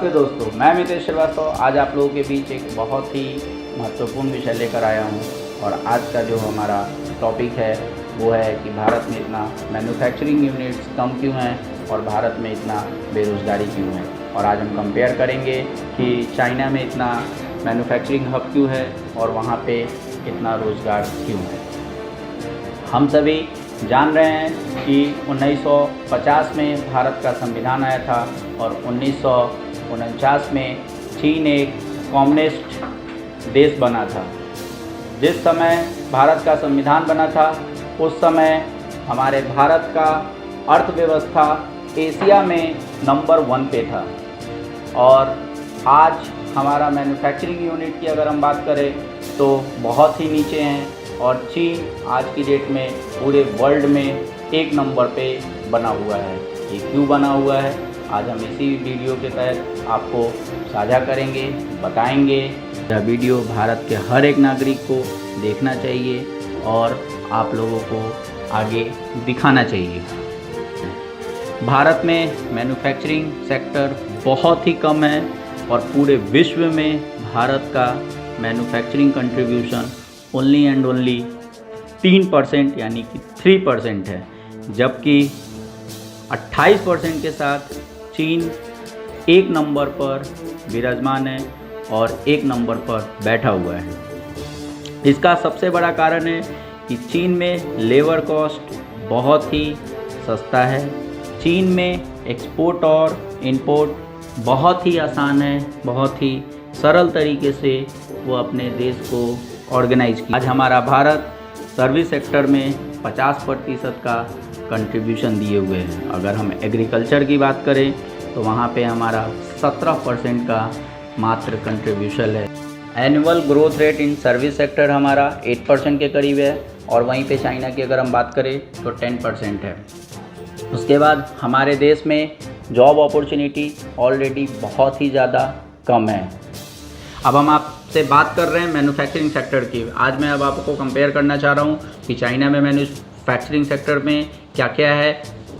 नमस्ते दोस्तों, मैं मितेश श्रीवास्तव आज आप लोगों के बीच एक बहुत ही महत्वपूर्ण विषय लेकर आया हूं। और आज का जो हमारा टॉपिक है वो है कि भारत में इतना मैन्युफैक्चरिंग यूनिट्स कम क्यों हैं और भारत में इतना बेरोज़गारी क्यों है। और आज हम कंपेयर करेंगे कि चाइना में इतना मैन्युफैक्चरिंग हब क्यों है और वहाँ पे इतना रोज़गार क्यों है। हम सभी जान रहे हैं कि 1950 में भारत का संविधान आया था और 1949 में चीन एक कम्युनिस्ट देश बना था। जिस समय भारत का संविधान बना था उस समय हमारे भारत का अर्थव्यवस्था एशिया में नंबर 1 पे था। और आज हमारा मैन्युफैक्चरिंग यूनिट की अगर हम बात करें तो बहुत ही नीचे हैं और चीन आज की डेट में पूरे वर्ल्ड में 1 नंबर पे बना हुआ है। ये क्यों बना हुआ है आज हम इसी वीडियो के तहत आपको साझा करेंगे, बताएंगे। यह वीडियो भारत के हर एक नागरिक को देखना चाहिए और आप लोगों को आगे दिखाना चाहिए। भारत में मैन्युफैक्चरिंग सेक्टर बहुत ही कम है और पूरे विश्व में भारत का manufacturing contribution only and only 3% यानी कि 3% है, जबकि 28% के साथ चीन 1 नंबर पर विराजमान है और 1 नंबर पर बैठा हुआ है। इसका सबसे बड़ा कारण है कि चीन में लेबर कॉस्ट बहुत ही सस्ता है। चीन में एक्सपोर्ट और इंपोर्ट बहुत ही आसान है, बहुत ही सरल तरीके से वो अपने देश को ऑर्गेनाइज किया। आज हमारा भारत सर्विस सेक्टर में 50% का कंट्रीब्यूशन दिए हुए हैं। अगर हम एग्रीकल्चर की बात करें तो वहाँ पे हमारा 17% का मात्र कंट्रीब्यूशन है। Annual growth rate in service sector हमारा 8% के करीब है और वहीं पे चाइना की अगर हम बात करें तो 10% है। उसके बाद हमारे देश में जॉब अपॉर्चुनिटी ऑलरेडी बहुत ही ज़्यादा कम है। अब हम आपसे बात कर रहे हैं मैन्युफैक्चरिंग सेक्टर की। आज मैं अब आपको कंपेयर करना चाह रहा हूँ कि चाइना में मैन्युफैक्चरिंग सेक्टर में क्या क्या है,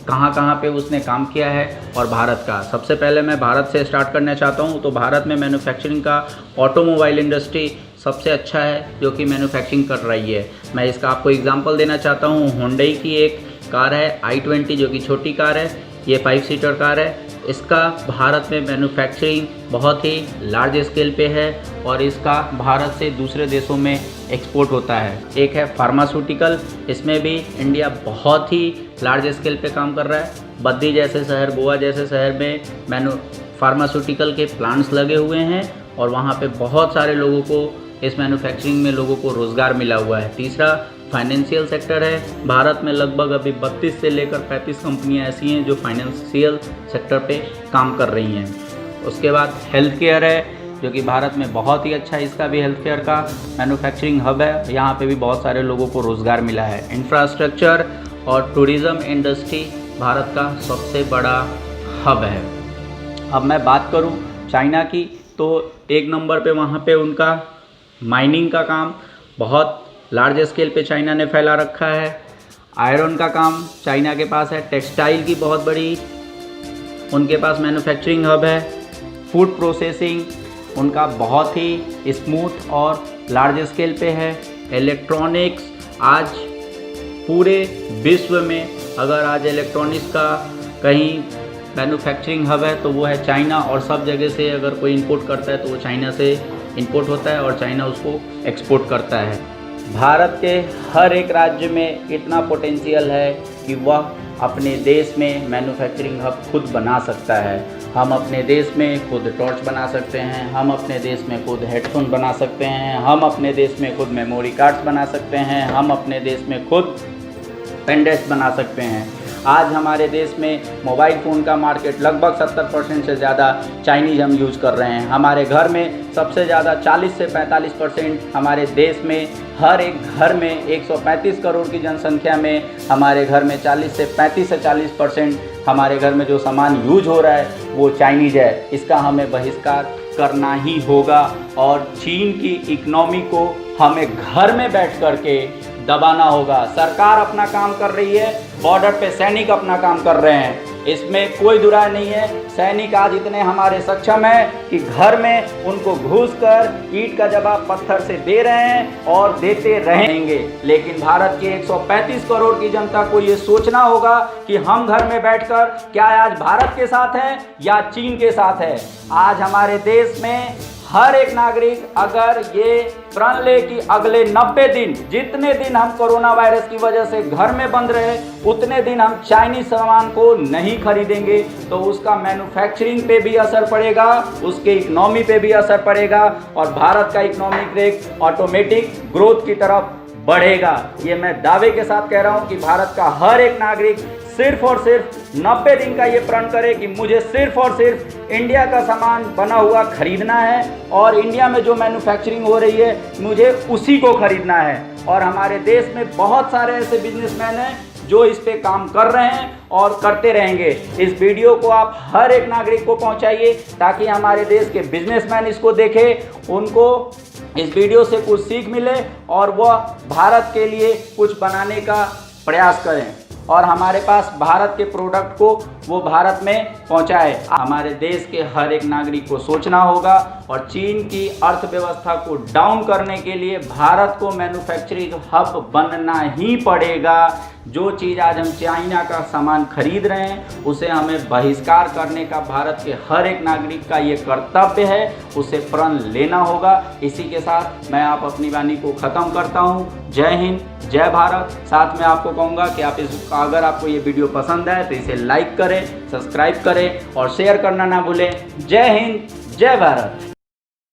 कहाँ पे उसने काम किया है और भारत का। सबसे पहले मैं भारत से स्टार्ट करना चाहता हूँ। तो भारत में मैन्युफैक्चरिंग का ऑटोमोबाइल इंडस्ट्री सबसे अच्छा है जो कि मैन्युफैक्चरिंग कर रही है। मैं इसका आपको एग्जांपल देना चाहता हूँ। होंडई की एक कार है i20 जो कि छोटी कार है, ये 5 सीटर कार है। इसका भारत में मैन्युफैक्चरिंग बहुत ही लार्ज स्केल पे है और इसका भारत से दूसरे देशों में एक्सपोर्ट होता है। एक है फार्मास्यूटिकल, इसमें भी इंडिया बहुत ही लार्ज स्केल पे काम कर रहा है। बद्दी जैसे शहर, गोवा जैसे शहर में फार्मास्यूटिकल के प्लांट्स लगे हुए हैं और वहाँ पे बहुत सारे लोगों को इस मैन्युफैक्चरिंग में लोगों को रोज़गार मिला हुआ है। तीसरा फाइनेंशियल सेक्टर है। भारत में लगभग अभी 32 से लेकर 35 कंपनियां ऐसी हैं जो फाइनेंशियल सेक्टर पे काम कर रही हैं। उसके बाद हेल्थ केयर है जो कि भारत में बहुत ही अच्छा, इसका भी हेल्थ केयर का मैन्युफैक्चरिंग हब है। यहाँ पे भी बहुत सारे लोगों को रोज़गार मिला है। इंफ्रास्ट्रक्चर और टूरिज़्म इंडस्ट्री भारत का सबसे बड़ा हब है। अब मैं बात करूँ चाइना की तो 1 नंबर पे वहाँ पे उनका माइनिंग का काम बहुत लार्ज स्केल पे चाइना ने फैला रखा है। आयरन का काम चाइना के पास है। टेक्सटाइल की बहुत बड़ी उनके पास मैन्युफैक्चरिंग हब है। फूड प्रोसेसिंग उनका बहुत ही स्मूथ और लार्ज स्केल पे है। इलेक्ट्रॉनिक्स आज पूरे विश्व में अगर आज इलेक्ट्रॉनिक्स का कहीं मैन्युफैक्चरिंग हब है तो वो है चाइना। और सब जगह से अगर कोई इंपोर्ट करता है तो वो चाइना से इंपोर्ट होता है और चाइना उसको एक्सपोर्ट करता है। भारत के हर एक राज्य में इतना पोटेंशियल है कि वह अपने देश में मैन्युफैक्चरिंग हब खुद बना सकता है। हम अपने देश में खुद टॉर्च बना सकते हैं, हम अपने देश में खुद हेडफोन बना सकते हैं, हम अपने देश में खुद मेमोरी कार्ड्स बना सकते हैं, हम अपने देश में खुद पेन ड्राइव बना सकते हैं। आज हमारे देश में मोबाइल फ़ोन का मार्केट लगभग 70% से ज़्यादा चाइनीज़ हम यूज़ कर रहे हैं। हमारे घर में सबसे ज़्यादा 40 से 45% हमारे देश में हर एक घर में 135 करोड़ की जनसंख्या में हमारे घर में 35 से 40% हमारे घर में जो सामान यूज हो रहा है वो चाइनीज़ है। इसका हमें बहिष्कार करना ही होगा और चीन की इकनॉमी को हमें घर में बैठ कर के दबाना होगा। सरकार अपना काम कर रही है, बॉर्डर पे सैनिक अपना काम कर रहे हैं, इसमें कोई दुराय नहीं है। सैनिक आज इतने हमारे सक्षम हैं कि घर में उनको घुसकर ईंट का जवाब पत्थर से दे रहे हैं और देते रहेंगे। लेकिन भारत के 135 करोड़ की जनता को ये सोचना होगा कि हम घर में बैठकर क्या आज भारत के साथ हैं या चीन के साथ है। आज हमारे देश में हर एक नागरिक अगर ये प्रण ले कि अगले 90 दिन, जितने दिन हम कोरोना वायरस की वजह से घर में बंद रहे, उतने दिन हम चाइनीज सामान को नहीं खरीदेंगे, तो उसका मैन्युफैक्चरिंग पे भी असर पड़ेगा, उसके इकोनॉमी पे भी असर पड़ेगा और भारत का इकोनॉमिक रेट ऑटोमेटिक ग्रोथ की तरफ बढ़ेगा। ये मैं दावे के साथ कह रहा हूँ कि भारत का हर एक नागरिक सिर्फ और सिर्फ 90 दिन का ये प्रण करे कि मुझे सिर्फ और सिर्फ इंडिया का सामान बना हुआ खरीदना है और इंडिया में जो मैन्युफैक्चरिंग हो रही है मुझे उसी को खरीदना है। और हमारे देश में बहुत सारे ऐसे बिजनेसमैन हैं जो इस पे काम कर रहे हैं और करते रहेंगे। इस वीडियो को आप हर एक नागरिक को पहुंचाइए ताकि हमारे देश के बिजनेसमैन इसको देखें, उनको इस वीडियो से कुछ सीख मिले और वह भारत के लिए कुछ बनाने का प्रयास करें और हमारे पास भारत के प्रोडक्ट को वो भारत में पहुंचाए। हमारे देश के हर एक नागरिक को सोचना होगा और चीन की अर्थव्यवस्था को डाउन करने के लिए भारत को मैन्युफैक्चरिंग हब बनना ही पड़ेगा। जो चीज़ आज हम चाइना का सामान खरीद रहे हैं उसे हमें बहिष्कार करने का भारत के हर एक नागरिक का ये कर्तव्य है, उसे प्रण लेना होगा। इसी के साथ मैं आप अपनी वाणी को ख़त्म करता हूँ। जय हिंद, जय भारत। साथ में आपको कहूँगा कि आप अगर आपको ये वीडियो पसंद आए तो इसे लाइक करें, सब्सक्राइब करें और शेयर करना ना भूलें। जय हिंद, जय भारत।